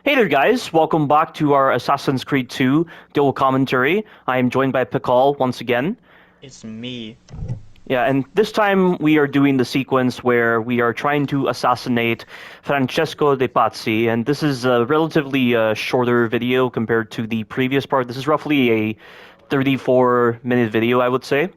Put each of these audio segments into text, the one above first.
Hey there, guys. Welcome back to our Assassin's Creed 2 dual commentary. I am joined by Pcol once again. It's me. Yeah, and this time we are doing the sequence where we are trying to assassinate Francesco de Pazzi, and this is a relatively shorter video compared to the previous part. This is roughly a 34-minute video, I would say.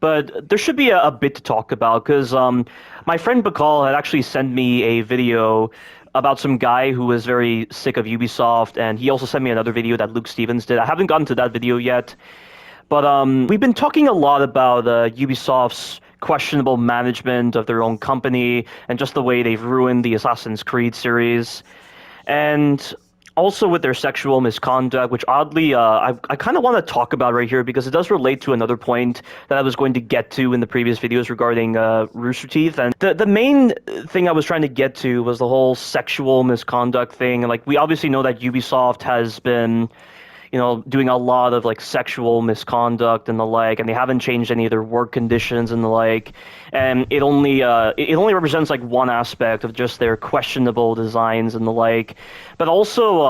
But there should be a bit to talk about because my friend Bakal had actually sent me a video about some guy who was very sick of Ubisoft, and he also sent me another video that Luke Stevens did. I haven't gotten to that video yet, but we've been talking a lot about Ubisoft's questionable management of their own company and just the way they've ruined the Assassin's Creed series. And also with their sexual misconduct, which oddly I kind of want to talk about right here because it does relate to another point that I was going to get to in the previous videos regarding Rooster Teeth. And the main thing I was trying to get to was the whole sexual misconduct thing. And like we obviously know that Ubisoft has been doing a lot of like sexual misconduct and the like, and they haven't changed any of their work conditions and the like, and it only represents like one aspect of just their questionable designs and the like. But also,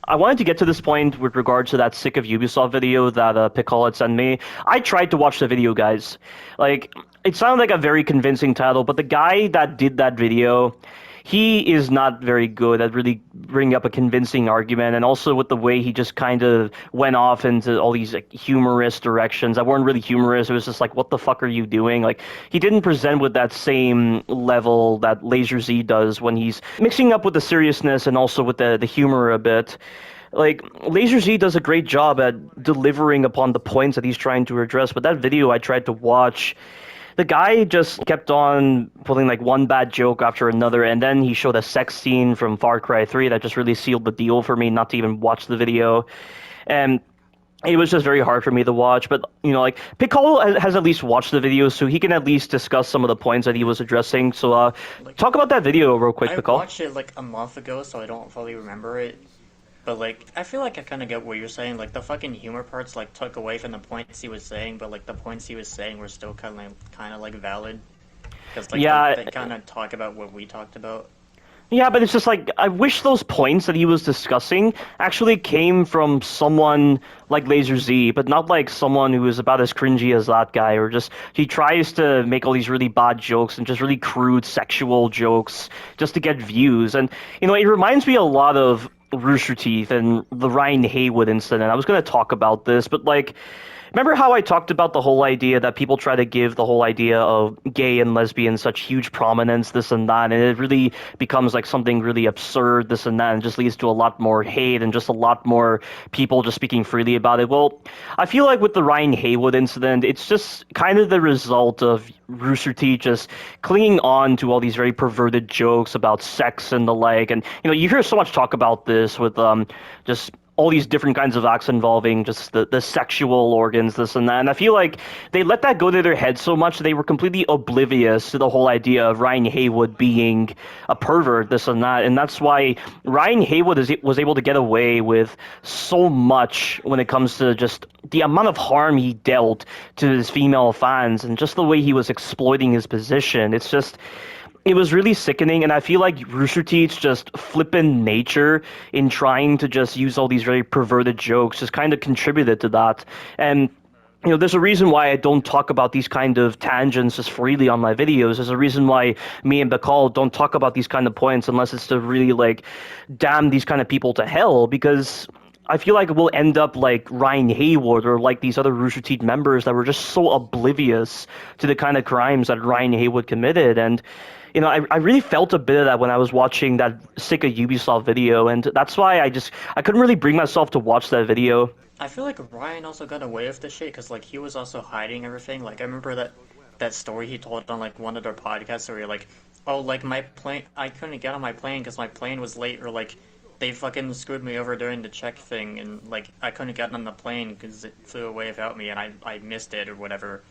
I wanted to get to this point with regards to that sick of Ubisoft video that Picol had sent me. I tried to watch the video, guys. Like, it sounded like a very convincing title, but the guy that did that video, he is not very good at really bringing up a convincing argument, and also with the way he just kind of went off into all these like humorous directions that weren't really humorous. It was just like, what the fuck are you doing? Like, he didn't present with that same level that Laser Z does when he's mixing up with the seriousness and also with the humor a bit. Like, Laser Z does a great job at delivering upon the points that he's trying to address, but that video I tried to watch, the guy just kept on pulling like one bad joke after another, and then he showed a sex scene from Far Cry 3 that just really sealed the deal for me not to even watch the video. And it was just very hard for me to watch. But, like, Piccolo has at least watched the video, so he can at least discuss some of the points that he was addressing. So, Like, talk about that video real quick, I Piccolo. watched it like a month ago, so I don't fully remember it. But like, I feel like I kind of get what you're saying. Like, the fucking humor parts like took away from the points he was saying, but like the points he was saying were still kind of like valid. Because like Yeah, they kind of talk about what we talked about. Yeah, but it's just like I wish those points that he was discussing actually came from someone like Laser Z, but not like someone who is about as cringy as that guy, or just he tries to make all these really bad jokes and just really crude sexual jokes just to get views. And it reminds me a lot of Rooster Teeth and the Ryan Haywood incident. I was going to talk about this, but like, remember how I talked about the whole idea that people try to give the whole idea of gay and lesbian such huge prominence, this and that, and it really becomes like something really absurd, this and that, and just leads to a lot more hate and just a lot more people just speaking freely about it. Well, I feel like with the Ryan Haywood incident, it's just kind of the result of Rooster Teeth just clinging on to all these very perverted jokes about sex and the like. And you hear so much talk about this with just all these different kinds of acts involving just the sexual organs, this and that. And I feel like they let that go to their head so much they were completely oblivious to the whole idea of Ryan Haywood being a pervert, this and that. And that's why Ryan Haywood was able to get away with so much when it comes to just the amount of harm he dealt to his female fans and just the way he was exploiting his position. It was really sickening, and I feel like Rooster Teeth's just flippant nature in trying to just use all these very perverted jokes just kind of contributed to that. And there's a reason why I don't talk about these kind of tangents as freely on my videos. There's a reason why me and Bakal don't talk about these kind of points unless it's to really like damn these kind of people to hell, because I feel like we'll end up like Ryan Haywood or like these other Rooster Teeth members that were just so oblivious to the kind of crimes that Ryan Haywood committed. And I really felt a bit of that when I was watching that sick of Ubisoft video, and that's why I couldn't really bring myself to watch that video. I feel like Ryan also got away with this shit because like he was also hiding everything. Like I remember that story he told on like one of their podcasts where you're like, oh, like my plane, I couldn't get on my plane because my plane was late, or like they fucking screwed me over during the check thing, and like I couldn't get on the plane because it flew away without me, and I missed it or whatever.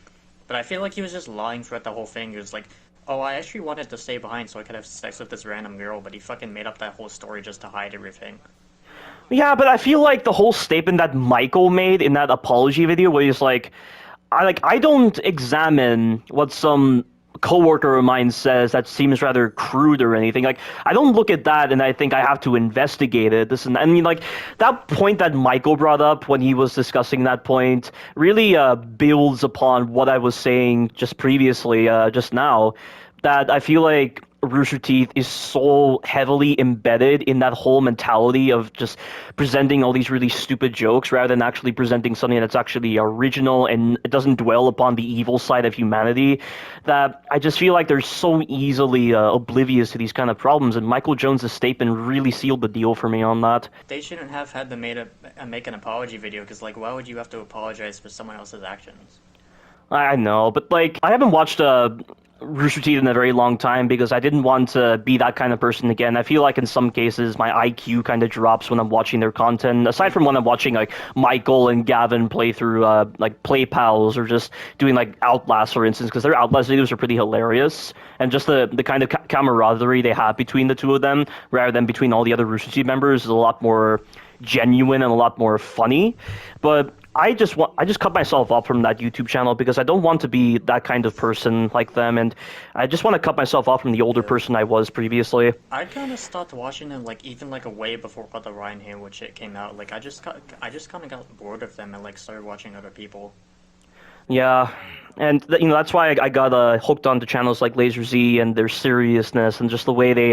But I feel like he was just lying throughout the whole thing. He was like, oh, I actually wanted to stay behind so I could have sex with this random girl, but he fucking made up that whole story just to hide everything. Yeah, but I feel like the whole statement that Michael made in that apology video where he's like, I don't examine what some coworker of mine says that seems rather crude or anything. Like, I don't look at that and I think I have to investigate it. This and that. I mean, like, that point that Michael brought up when he was discussing that point really builds upon what I was saying just previously, just now, that I feel like Rooster Teeth is so heavily embedded in that whole mentality of just presenting all these really stupid jokes rather than actually presenting something that's actually original and it doesn't dwell upon the evil side of humanity, that I just feel like they're so easily oblivious to these kind of problems. And Michael Jones' statement really sealed the deal for me on that. They shouldn't have had to make an apology video because like why would you have to apologize for someone else's actions? I know, but like I haven't watched Rooster Teeth in a very long time because I didn't want to be that kind of person again. I feel like in some cases my IQ kind of drops when I'm watching their content. Aside from when I'm watching like Michael and Gavin play through like Play Pals or just doing like Outlast, for instance, because their Outlast videos are pretty hilarious and just the kind of camaraderie they have between the two of them, rather than between all the other Rooster Teeth members, is a lot more genuine and a lot more funny. But I just cut myself off from that YouTube channel because I don't want to be that kind of person like them, and I just want to cut myself off from the older Yeah. person I was previously. I kind of stopped watching them like even like a way before all the Ryan Haywood shit came out. Like I just kind of got bored of them and like started watching other people. Yeah, and you know that's why I got hooked onto channels like Laser Z and their seriousness and just the way they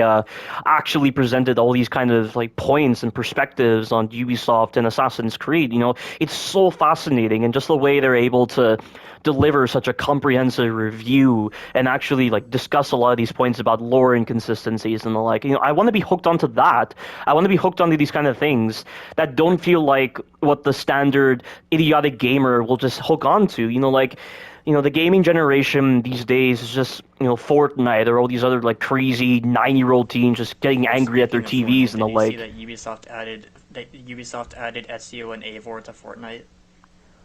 actually presented all these kind of like points and perspectives on Ubisoft and Assassin's Creed. You know, it's so fascinating, and just the way they're able to deliver such a comprehensive review and actually like discuss a lot of these points about lore inconsistencies and the like. You know, I want to be hooked onto that. I want to be hooked onto these kind of things that don't feel like what the standard idiotic gamer will just hook onto. You know, like, you know, the gaming generation these days is just, you know, Fortnite or all these other like crazy 9-year-old teens just getting Oh, angry at their speaking of TVs Fortnite, and the did you see like. that Ubisoft added Ezio and Eivor to Fortnite?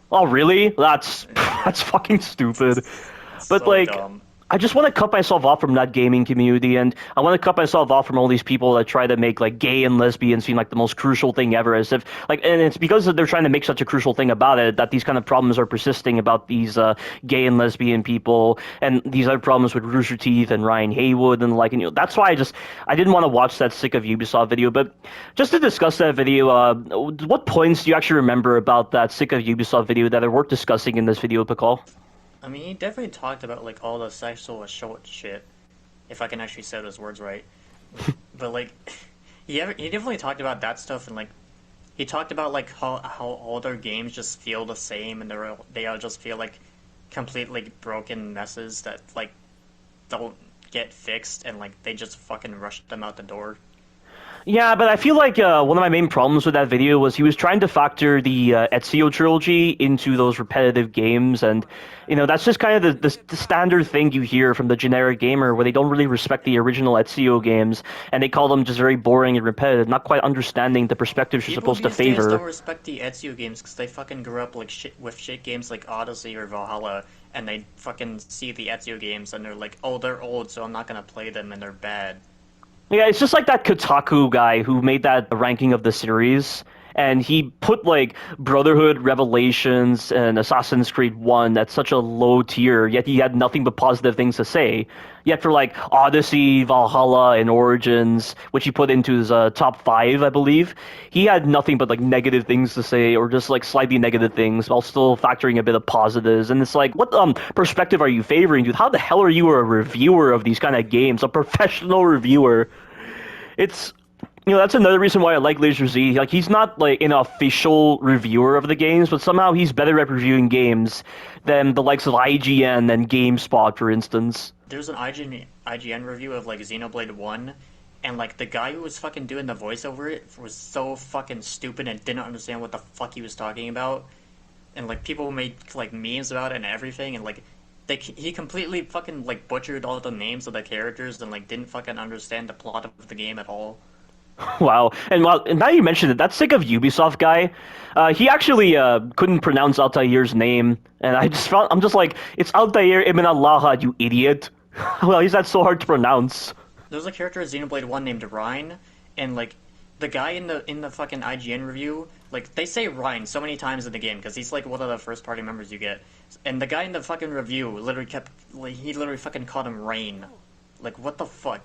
Oh, really? That's Yeah, that's fucking stupid. it's But so like, dumb. I just want to cut myself off from that gaming community, and I want to cut myself off from all these people that try to make like gay and lesbian seem like the most crucial thing ever, as if like, and it's because they're trying to make such a crucial thing about it that these kind of problems are persisting about these gay and lesbian people, and these other problems with Rooster Teeth and Ryan Haywood and like, and you know, that's why I didn't want to watch that Sick of Ubisoft video. But just to discuss that video, what points do you actually remember about that Sick of Ubisoft video that are worth discussing in this video, Pacol? I mean, he definitely talked about like all the sexual assault shit, if I can actually say those words right. But like, he definitely talked about that stuff and like he talked about like how all their games just feel the same and they all just feel like completely broken messes that like don't get fixed and like they just fucking rush them out the door. Yeah, but I feel like one of my main problems with that video was he was trying to factor the Ezio trilogy into those repetitive games, and you know that's just kind of the standard thing you hear from the generic gamer, where they don't really respect the original Ezio games, and they call them just very boring and repetitive, not quite understanding the perspectives you're People supposed to these days don't favor. respect the Ezio games because they fucking grew up like with shit games like Odyssey or Valhalla, and they fucking see the Ezio games and they're like, oh, they're old, so I'm not gonna play them and they're bad. Yeah, it's just like that Kotaku guy who made that ranking of the series, and he put like Brotherhood, Revelations, and Assassin's Creed 1 at such a low tier, yet he had nothing but positive things to say. Yet for like Odyssey, Valhalla, and Origins, which he put into his top 5, I believe, he had nothing but like negative things to say, or just like slightly negative things, while still factoring a bit of positives. And it's like, what perspective are you favoring, dude? How the hell are you a reviewer of these kind of games, a professional reviewer? It's, you know, that's another reason why I like Laser Z. Like, he's not like an official reviewer of the games, but somehow he's better at reviewing games than the likes of IGN and GameSpot, for instance. There's an IGN review of like Xenoblade 1, and like the guy who was fucking doing the voice over it was so fucking stupid and didn't understand what the fuck he was talking about. And like people made like memes about it and everything, and like he completely fucking like butchered all the names of the characters and like didn't fucking understand the plot of the game at all. Wow. And now you mentioned it, that Sick of Ubisoft guy, he actually couldn't pronounce Altair's name, and I'm just like, it's Altair Ibn Allah, you idiot. Well, he's not so hard to pronounce. There's a character in Xenoblade 1 named Rhine, and like the guy in the fucking IGN review, like they say Ryan so many times in the game because he's like one of the first party members you get, and the guy in the fucking review literally kept like he literally fucking called him Rain, like what the fuck?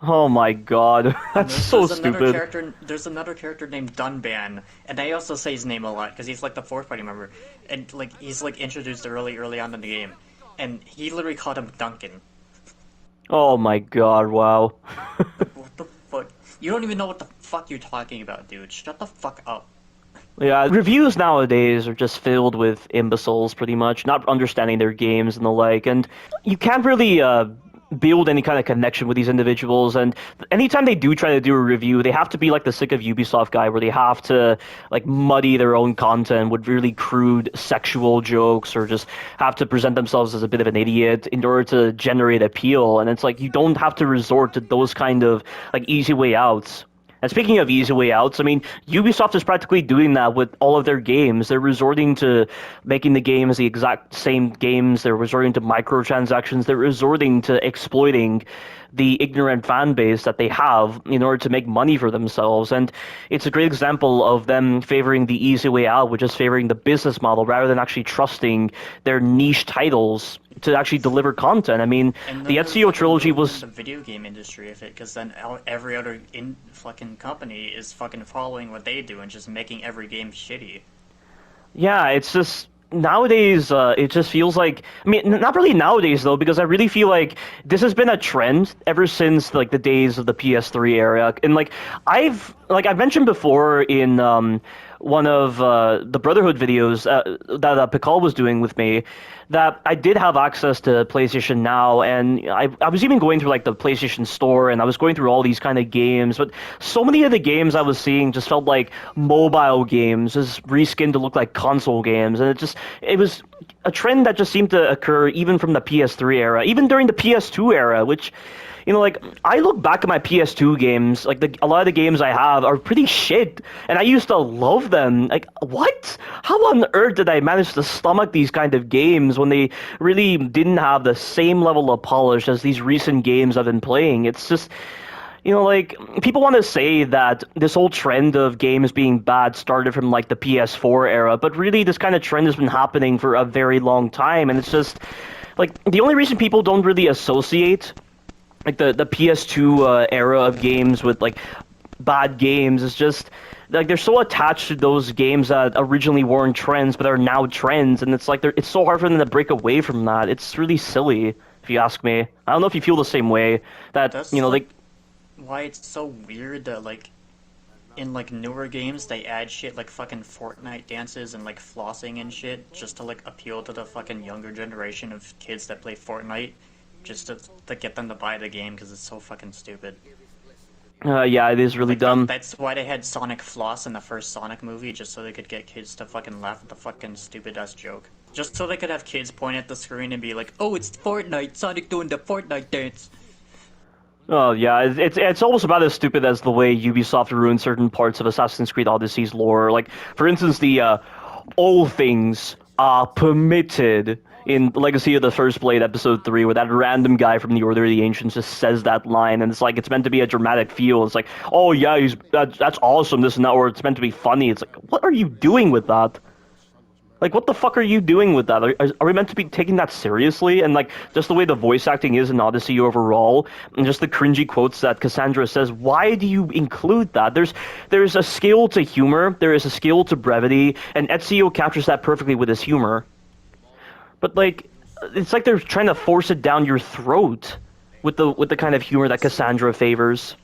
Oh my god, And that's so stupid. there's another character named Dunban, and I also say his name a lot because he's like the fourth party member, and like he's like introduced early on in the game, and he literally called him Duncan. Oh my god, wow. Like what the fuck? You don't even know what the fuck you're talking about, dude. Shut the fuck up. Yeah, reviews nowadays are just filled with imbeciles, pretty much, not understanding their games and the like, and you can't really build any kind of connection with these individuals. And anytime they do try to do a review, they have to be like the sick of Ubisoft guy, where they have to like muddy their own content with really crude sexual jokes, or just have to present themselves as a bit of an idiot in order to generate appeal. And it's like you don't have to resort to those kind of like easy way outs. And speaking of easy way outs, I mean, Ubisoft is practically doing that with all of their games. They're resorting to making the games the exact same games. They're resorting to microtransactions. They're resorting to exploiting the ignorant fan base that they have in order to make money for themselves. And it's a great example of them favoring the easy way out, which is favoring the business model rather than actually trusting their niche titles to actually deliver content. I mean, And the then they're Ezio fucking trilogy ruining was. the video game industry of it, because then every other in fucking company is fucking following what they do and just making every game shitty. Yeah, it's just nowadays. It just feels like. I mean, not really nowadays though, because I really feel like this has been a trend ever since like the days of the PS3 era. And I've mentioned before in one of the Brotherhood videos that Pcol was doing with me, that I did have access to PlayStation Now, and I was even going through like the PlayStation Store, and I was going through all these kind of games, but so many of the games I was seeing just felt like mobile games, just reskinned to look like console games, and it was a trend that just seemed to occur even from the PS3 era, even during the PS2 era, which, you know, like I look back at my PS2 games, like a lot of the games I have are pretty shit, and I used to love them. Like, what? How on earth did I manage to stomach these kind of games when they really didn't have the same level of polish as these recent games I've been playing? It's just, you know, like people want to say that this whole trend of games being bad started from like the PS4 era, but really this kind of trend has been happening for a very long time, and it's just like the only reason people don't really associate like the PS2 era of games with like bad games is just like they're so attached to those games that originally weren't trends but are now trends, and it's like it's so hard for them to break away from that. It's really silly, if you ask me. I don't know if you feel the same way. That, you That's know, like like. why it's so weird that like in like newer games they add shit like fucking Fortnite dances and like flossing and shit just to like appeal to the fucking younger generation of kids that play Fortnite, just to get them to buy the game because it's so fucking stupid. Yeah, it is really Like dumb. that's why they had Sonic Floss in the first Sonic movie, just so they could get kids to fucking laugh at the fucking stupid ass joke. Just so they could have kids point at the screen and be like, "Oh, it's Fortnite! Sonic doing the Fortnite dance." Oh yeah, it's almost about as stupid as the way Ubisoft ruined certain parts of Assassin's Creed Odyssey's lore. Like, for instance, the all things are permitted in Legacy of the First Blade Episode 3, where that random guy from the Order of the Ancients just says that line, and it's like it's meant to be a dramatic feel. It's like, oh yeah, that's awesome, this and that, or it's meant to be funny. It's like, what are you doing with that? Like, what the fuck are you doing with that? Are we meant to be taking that seriously? And, like, just the way the voice acting is in Odyssey overall, and just the cringy quotes that Cassandra says, why do you include that? There's a skill to humor, there is a skill to brevity, and Ezio captures that perfectly with his humor. But, like, it's like they're trying to force it down your throat with the kind of humor that Cassandra favors.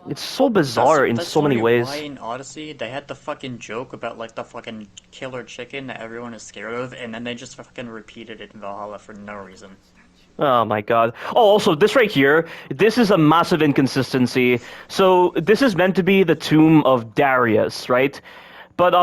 It's so That's bizarre in that's so many only why ways. in Odyssey they had the fucking joke about like the fucking killer chicken that everyone is scared of, and then they just fucking repeated it in Valhalla for no reason. Oh my god. Oh, also, this right here, this is a massive inconsistency. So, this is meant to be the tomb of Darius, right? But,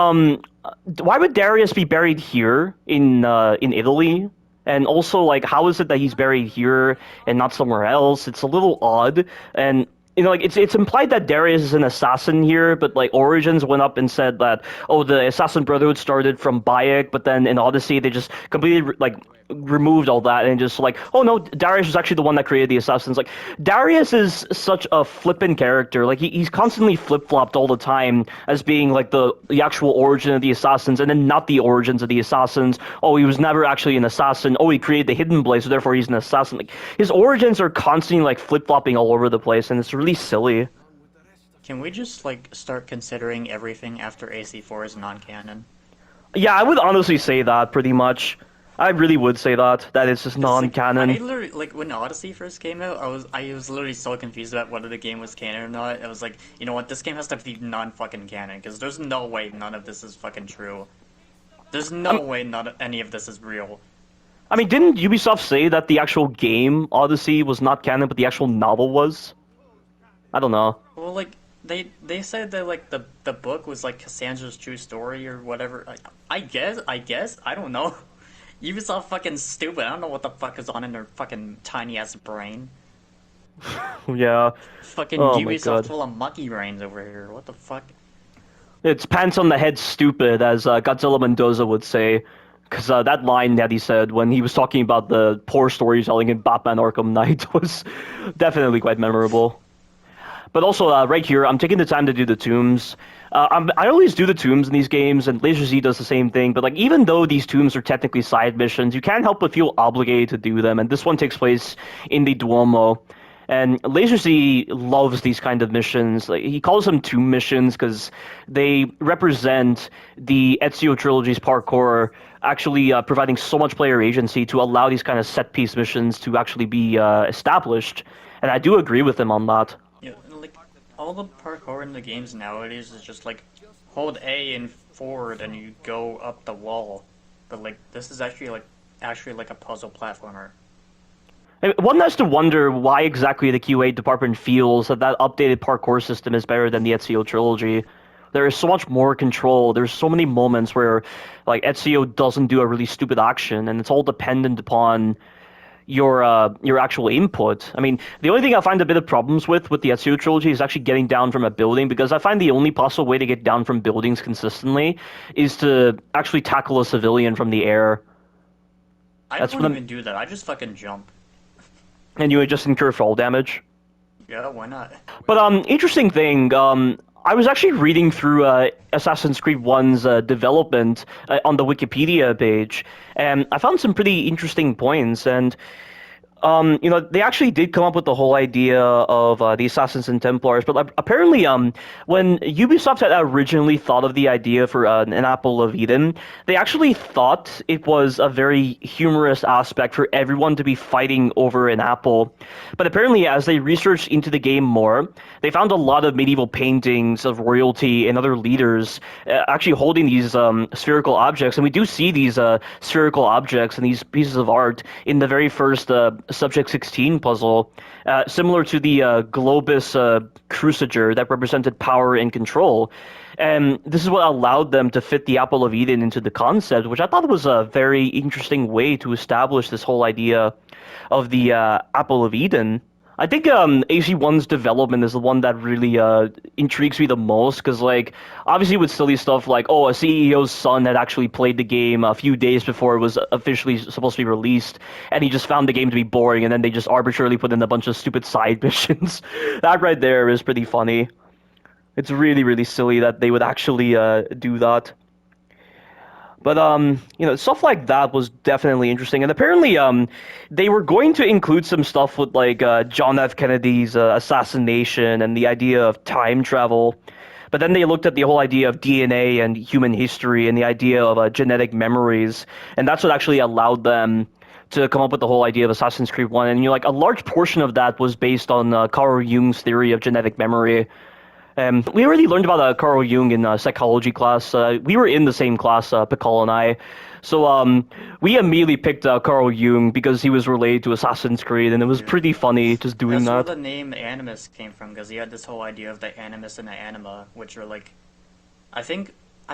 why would Darius be buried here in Italy? And also, like, how is it that he's buried here and not somewhere else? It's a little odd. And, you know, like, it's implied that Darius is an assassin here, but, like, Origins went up and said that, oh, the Assassin Brotherhood started from Bayek, but then in Odyssey they just completely, like, removed all that and just like, oh no, Darius was actually the one that created the assassins. Like, Darius is such a flippant character. Like, he's constantly flip-flopped all the time as being like the actual origin of the assassins, and then not the origins of the assassins. Oh, he was never actually an assassin. Oh, he created the hidden blade, so therefore he's an assassin. Like, his origins are constantly like flip-flopping all over the place, and it's really silly. Can we just like start considering everything after AC4 is non-canon? Yeah, I would honestly say that pretty much. I really would say that it's just It's like I non-canon. literally like when Odyssey first came out, I was literally so confused about whether the game was canon or not. I was like, you know what, this game has to be non-fucking canon because there's no way none of this is fucking true. There's no Um, way none any of this is real. I mean, didn't Ubisoft say that the actual game Odyssey was not canon, but the actual novel was? I don't know. Well, like they said that like the book was like Cassandra's true story or whatever. I guess I don't know. Ubisoft fucking stupid. I don't know what the fuck is on in their fucking tiny ass brain. Yeah. Fucking Oh my Ubisoft god. full of monkey brains over here. What the fuck? It's pants on the head stupid, as Godzilla Mendoza would say. Because that line that he said when he was talking about the poor storytelling in Batman Arkham Knight was definitely quite memorable. But also, right here, I'm taking the time to do the tombs. I always do the tombs in these games, and Laser Z does the same thing. But like, even though these tombs are technically side missions, you can't help but feel obligated to do them. And this one takes place in the Duomo. And Laser Z loves these kind of missions. Like, he calls them tomb missions because they represent the Ezio trilogy's parkour, actually providing so much player agency to allow these kind of set piece missions to actually be established. And I do agree with him on that. Yeah, like all the parkour in the games nowadays is just like hold A and forward and you go up the wall. But like this is actually like a puzzle platformer. One has to wonder why exactly the QA department feels that that updated parkour system is better than the Ezio trilogy. There is so much more control. There's so many moments where, like, Ezio doesn't do a really stupid action, and it's all dependent upon your actual input. I mean, the only thing I find a bit of problems with the Ezio trilogy is actually getting down from a building, because I find the only possible way to get down from buildings consistently is to actually tackle a civilian from the air. I That's don't when even do that. I just fucking jump. and you would just incur fall damage. Yeah, why not? But interesting thing. I was actually reading through Assassin's Creed One's development on the Wikipedia page, and I found some pretty interesting points. And they actually did come up with the whole idea of the Assassins and Templars, but apparently, when Ubisoft had originally thought of the idea for an Apple of Eden, they actually thought it was a very humorous aspect for everyone to be fighting over an apple. But apparently, as they researched into the game more, they found a lot of medieval paintings of royalty and other leaders actually holding these spherical objects, and we do see these spherical objects and these pieces of art in the very first Subject 16 puzzle, similar to the Globus Cruciger that represented power and control. And this is what allowed them to fit the Apple of Eden into the concept, which I thought was a very interesting way to establish this whole idea of the Apple of Eden. I think AC1's development is the one that really intrigues me the most, because, like, obviously with silly stuff like, oh, a CEO's son had actually played the game a few days before it was officially supposed to be released, and he just found the game to be boring, and then they just arbitrarily put in a bunch of stupid side missions. That right there is pretty funny. It's really, really silly that they would actually do that. But stuff like that was definitely interesting, and apparently, they were going to include some stuff with like John F. Kennedy's assassination and the idea of time travel. But then they looked at the whole idea of DNA and human history and the idea of genetic memories, and that's what actually allowed them to come up with the whole idea of Assassin's Creed One. And like a large portion of that was based on Carl Jung's theory of genetic memory. We already learned about Carl Jung in psychology class. We were in the same class, Pcol and I. So we immediately picked Carl Jung because he was related to Assassin's Creed, and it was Yeah. pretty funny just doing That's where that. the name Animus came from, because he had this whole idea of the animus and the anima, which are like, I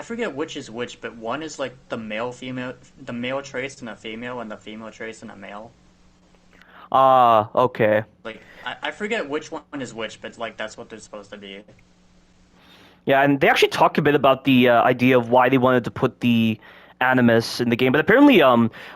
forget which is which, but one is like the male traits in a female, and the female traits in a male. Ah, okay. Like, I forget which one is which, but like that's what they're supposed to be. Yeah, and they actually talk a bit about the idea of why they wanted to put the Animus in the game, but apparently,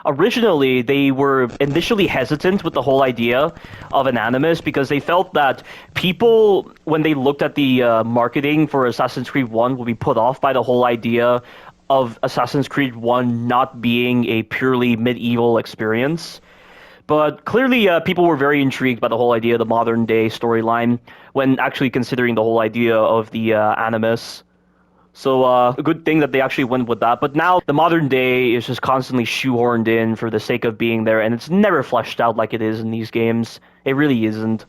originally they were initially hesitant with the whole idea of an Animus because they felt that people, when they looked at the marketing for Assassin's Creed 1, would be put off by the whole idea of Assassin's Creed 1 not being a purely medieval experience. But clearly, people were very intrigued by the whole idea of the modern day storyline when actually considering the whole idea of the Animus. So a good thing that they actually went with that. But now the modern day is just constantly shoehorned in for the sake of being there, and it's never fleshed out like it is in these games. It really isn't.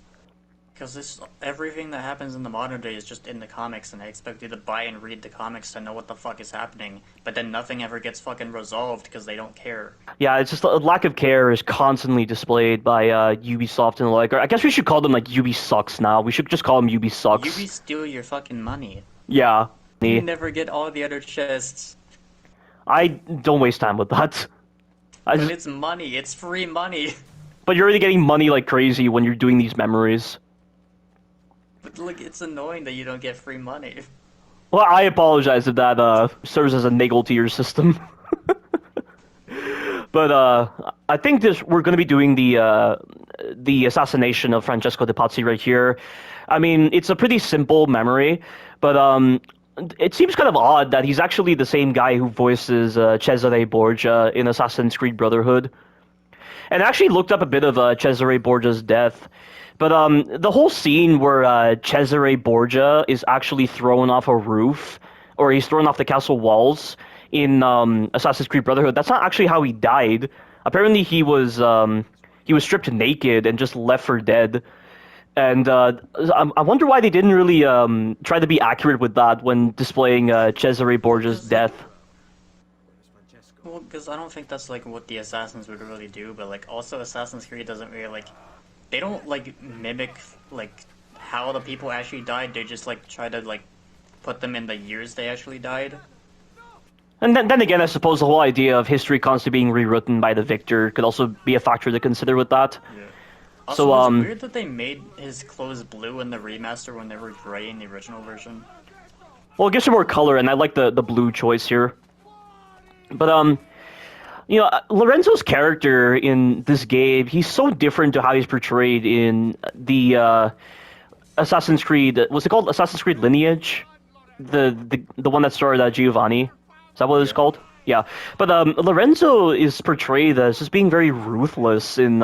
Because this everything that happens in the modern day is just in the comics, and I expect you to buy and read the comics to know what the fuck is happening. But then nothing ever gets fucking resolved because they don't care. Yeah, it's just a lack of care is constantly displayed by Ubisoft and the like. Or I guess we should call them like Ubisucks now. We should just call them Ubisucks. You steal your fucking money. Yeah. You never get all the other chests. I don't waste time with that. But it's money. It's free money. But you're already getting money like crazy when you're doing these memories. But look, it's annoying that you don't get free money. Well, I apologize if that serves as a niggle to your system. But I think we're going to be doing the assassination of Francesco de Pazzi right here. I mean, it's a pretty simple memory, but it seems kind of odd that he's actually the same guy who voices Cesare Borgia in Assassin's Creed Brotherhood. And I actually looked up a bit of Cesare Borgia's death. But the whole scene where Cesare Borgia is actually thrown off a roof, or he's thrown off the castle walls in Assassin's Creed Brotherhood, that's not actually how he died. Apparently he was stripped naked and just left for dead. And I wonder why they didn't really try to be accurate with that when displaying Cesare Borgia's death. Well, because I don't think that's like what the assassins would really do, but like also Assassin's Creed doesn't really like they don't like mimic like how the people actually died. They just like try to like put them in the years they actually died. And then again, I suppose the whole idea of history constantly being rewritten by the victor could also be a factor to consider with that. Yeah. Also, So it's weird that they made his clothes blue in the remaster when they were gray in the original version. well, it gives him more color, and I like the blue choice here. But you know, Lorenzo's character in this game, he's so different to how he's portrayed in the Assassin's Creed. What's it called? Assassin's Creed Lineage, the one that starred Giovanni. Is that what it's called? Yeah. But Lorenzo is portrayed as just being very ruthless in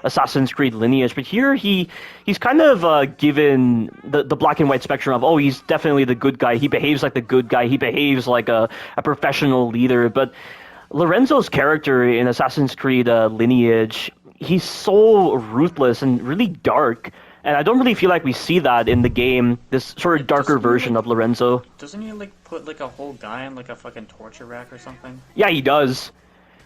Assassin's Creed Lineage. But here he's kind of given the black and white spectrum of, oh, he's definitely the good guy. He behaves like the good guy. He behaves like a professional leader. But Lorenzo's character in Assassin's Creed Lineage, he's so ruthless and really dark. And I don't really feel like we see that in the game, this sort of darker version of Lorenzo. Doesn't he like put like a whole guy on like a fucking torture rack or something? Yeah, he does.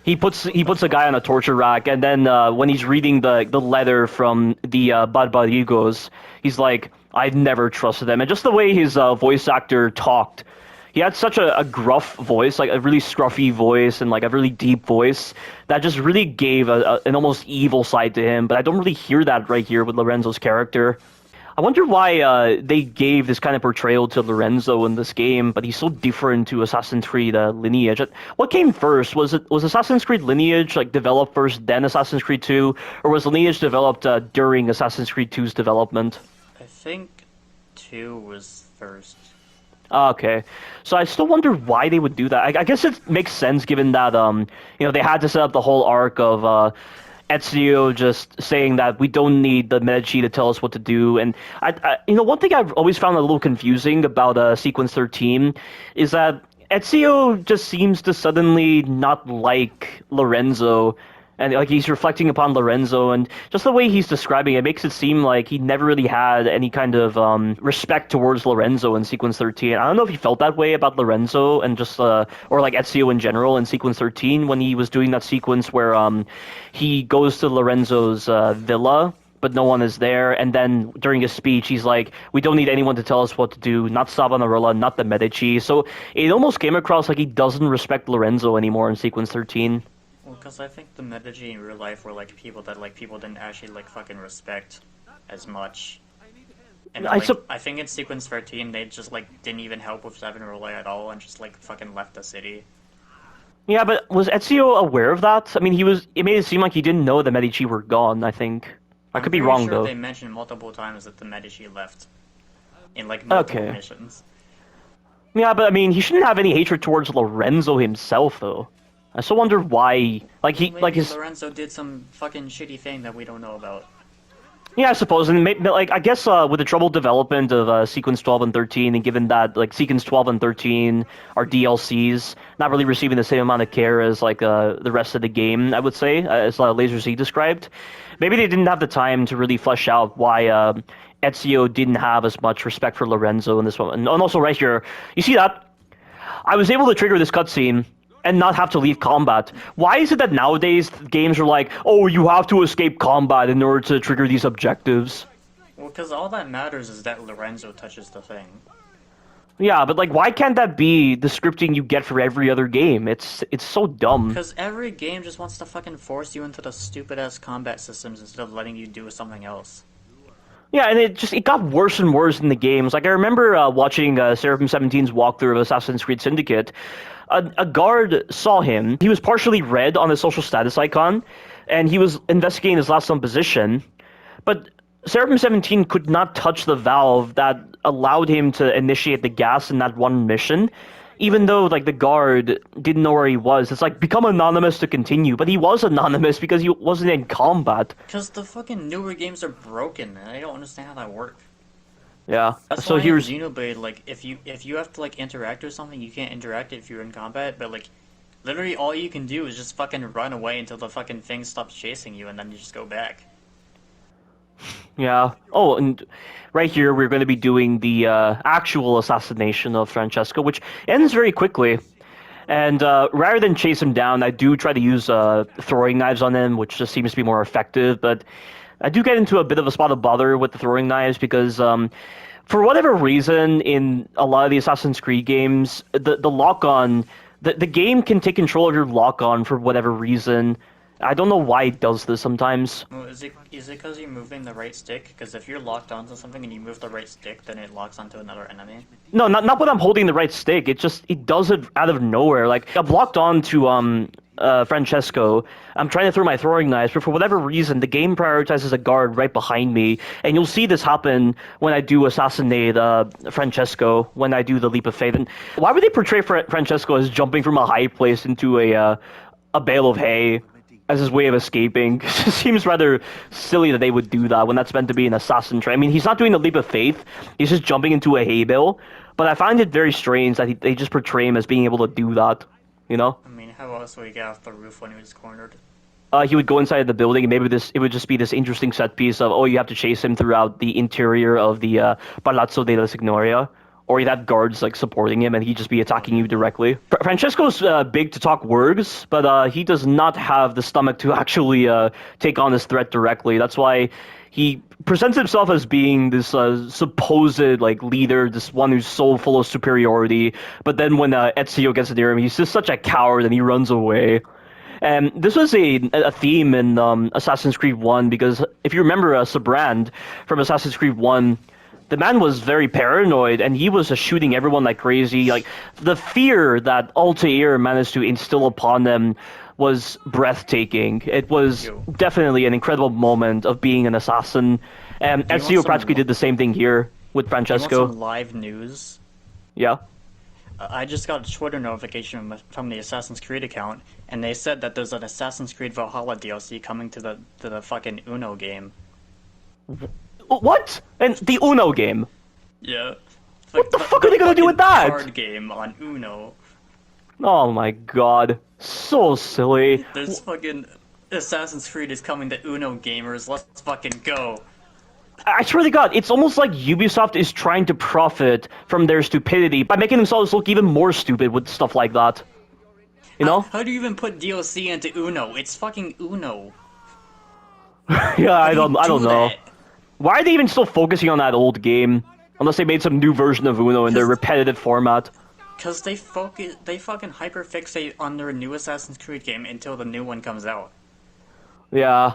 He puts a guy on a torture rack, and then when he's reading the letter from the Barbarigos, he's like, "I've never trusted them." And just the way his voice actor talked, he had such a gruff voice, like a really scruffy voice and like a really deep voice that just really gave an almost evil side to him. But I don't really hear that right here with Lorenzo's character. I wonder why they gave this kind of portrayal to Lorenzo in this game, but he's so different to Assassin's Creed Lineage. What came first? Was Assassin's Creed Lineage like developed first, then Assassin's Creed 2, or was Lineage developed during Assassin's Creed 2's development? I think 2 was first. Okay, so I still wonder why they would do that. I guess it makes sense given that they had to set up the whole arc of Ezio just saying that we don't need the Medici to tell us what to do. And one thing I've always found a little confusing about Sequence 13 is that Ezio just seems to suddenly not like Lorenzo. And like he's reflecting upon Lorenzo, and just the way he's describing it makes it seem like he never really had any kind of respect towards Lorenzo in Sequence 13. I don't know if he felt that way about Lorenzo and just or like Ezio in general in Sequence 13 when he was doing that sequence where he goes to Lorenzo's villa, but no one is there, and then during his speech he's like, "We don't need anyone to tell us what to do, not Savonarola, not the Medici." So it almost came across like he doesn't respect Lorenzo anymore in Sequence 13. Well, because I think the Medici in real life were like people that like people didn't actually like fucking respect as much. And like, I think in Sequence 13 they just like didn't even help with Savonarola at all and just like fucking left the city. Yeah, but was Ezio aware of that? I mean, he was. It made it seem like he didn't know the Medici were gone. I think. I I'm could be pretty wrong sure though. they mentioned multiple times that the Medici left in like multiple Okay. missions. Yeah, but I mean, he shouldn't have any hatred towards Lorenzo himself, though. I still wonder why. Well, maybe Lorenzo did some fucking shitty thing that we don't know about. Yeah, I suppose, and like I guess with the troubled development of Sequence 12 and 13, and given that like Sequence 12 and 13 are DLCs, not really receiving the same amount of care as like the rest of the game, I would say, as Laser Z described. Maybe they didn't have the time to really flesh out why Ezio didn't have as much respect for Lorenzo in this one. And also right here, you see that? I was able to trigger this cutscene and not have to leave combat. Why is it that nowadays games are like, oh, you have to escape combat in order to trigger these objectives? Well, because all that matters is that Lorenzo touches the thing. Yeah, but like, why can't that be the scripting you get for every other game? It's so dumb. Because every game just wants to fucking force you into the stupid ass combat systems instead of letting you do something else. Yeah, and it got worse and worse in the games. Like I remember watching Seraphim 17's walkthrough of Assassin's Creed Syndicate. A guard saw him. He was partially red on the social status icon, and he was investigating his last known position. But Seraphim 17 could not touch the valve that allowed him to initiate the gas in that one mission, even though like the guard didn't know where he was. It's like become anonymous to continue, but he was anonymous because he wasn't in combat. Because the fucking newer games are broken, and I don't understand how that works. Yeah. That's So why in here's Xenoblade, like, if you have to like interact with something, you can't interact if you're in combat. But like, literally, all you can do is just fucking run away until the fucking thing stops chasing you, and then you just go back. yeah. Oh, and right here we're going to be doing the actual assassination of Francesco, which ends very quickly. And rather than chase him down, I do try to use throwing knives on him, which just seems to be more effective. But I do get into a bit of a spot of bother with the throwing knives because, for whatever reason, in a lot of the Assassin's Creed games, the lock on, the game can take control of your lock on for whatever reason. I don't know why it does this sometimes. Well, is it because you're moving the right stick? Because if you're locked onto something and you move the right stick, then it locks onto another enemy. No, not when I'm holding the right stick. It does it out of nowhere. Like I'm locked on to Francesco. I'm trying to throw my throwing knives, but for whatever reason, the game prioritizes a guard right behind me, and you'll see this happen when I do assassinate Francesco when I do the leap of faith. And why would they portray Francesco as jumping from a high place into a bale of hay as his way of escaping? It just seems rather silly that they would do that when that's meant to be an assassin trait. I mean, he's not doing the leap of faith. He's just jumping into a hay bale. But I find it very strange that they just portray him as being able to do that, you know? I mean, how else would he get off the roof when he was cornered? He would go inside the building, and maybe it would just be this interesting set piece of, oh, you have to chase him throughout the interior of the Palazzo della Signoria, or you'd have guards like supporting him, and he'd just be attacking you directly. Francesco's big to talk words, but he does not have the stomach to actually take on this threat directly. That's why he presents himself as being this supposed like leader, this one who's so full of superiority. But then when Ezio gets near him, he's just such a coward, and he runs away. And this was a theme in Assassin's Creed 1, because if you remember Sabrand from Assassin's Creed 1, the man was very paranoid, and he was shooting everyone like crazy. Like, the fear that Altair managed to instill upon them was breathtaking. It was definitely an incredible moment of being an assassin. And Ezio practically did the same thing here with Francesco. You want some live news? Yeah. I just got a Twitter notification from the Assassin's Creed account, and they said that there's an Assassin's Creed Valhalla DLC coming to the fucking Uno game. What? And the Uno game? Yeah. What the fuck are they gonna do with that? Card game on Uno. Oh my god. So silly. There's fucking Assassin's Creed is coming to Uno gamers. Let's fucking go. I swear to God, it's almost like Ubisoft is trying to profit from their stupidity by making themselves look even more stupid with stuff like that. You know? How do you even put DLC into Uno? It's fucking Uno. Yeah, I don't know. That? Why are they even still focusing on that old game? Unless they made some new version of Uno in their repetitive format. Cause they fucking hyperfixate on their new Assassin's Creed game until the new one comes out. Yeah.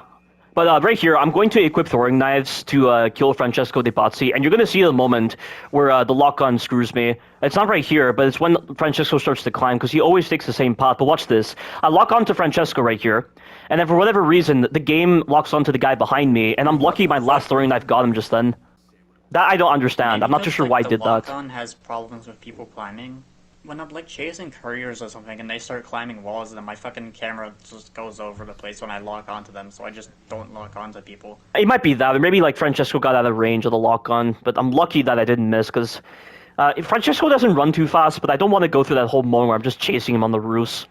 But right here, I'm going to equip throwing knives to kill Francesco De Pazzi, and you're going to see the moment where the lock-on screws me. It's not right here, but it's when Francesco starts to climb, because he always takes the same path. But watch this. I lock on to Francesco right here, and then for whatever reason, the game locks onto the guy behind me, and I'm lucky my last throwing knife got him just then. That I don't understand. Maybe I'm not too because, sure like, why I the did that. lock-on has problems with people climbing. When I'm like chasing couriers or something and they start climbing walls, and then my fucking camera just goes over the place when I lock onto them, so I just don't lock onto people. It might be that, or maybe like Francesco got out of range of the lock-on, but I'm lucky that I didn't miss, because Francesco doesn't run too fast, but I don't want to go through that whole moment where I'm just chasing him on the roofs.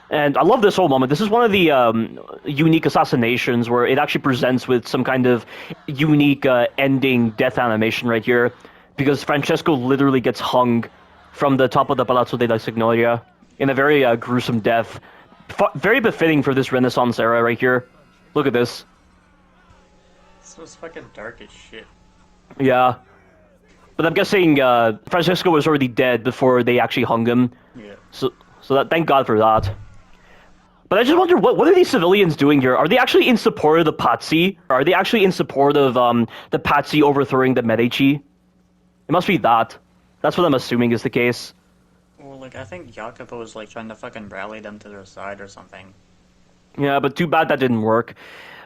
And I love this whole moment. This is one of the unique assassinations where it actually presents with some kind of unique ending death animation right here, because Francesco literally gets hung from the top of the Palazzo della Signoria in a very gruesome death. Very befitting for this Renaissance era right here. Look at this. This was fucking dark as shit. Yeah. But I'm guessing Francesco was already dead before they actually hung him. Yeah. So that, thank God for that. But I just wonder, what are these civilians doing here? Are they actually in support of the Pazzi? Or are they actually in support of the Pazzi overthrowing the Medici? It must be that. That's what I'm assuming is the case. Well, like, I think Jacopo was, like, trying to fucking rally them to their side or something. Yeah, but too bad that didn't work.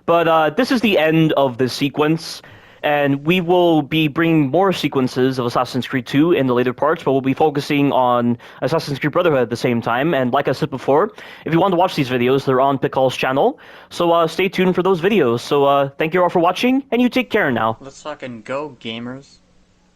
But this is the end of the sequence, and we will be bringing more sequences of Assassin's Creed 2 in the later parts, but we'll be focusing on Assassin's Creed Brotherhood at the same time. And like I said before, if you want to watch these videos, they're on Picol's channel, so stay tuned for those videos. So thank you all for watching, and you take care now. Let's fucking go, gamers.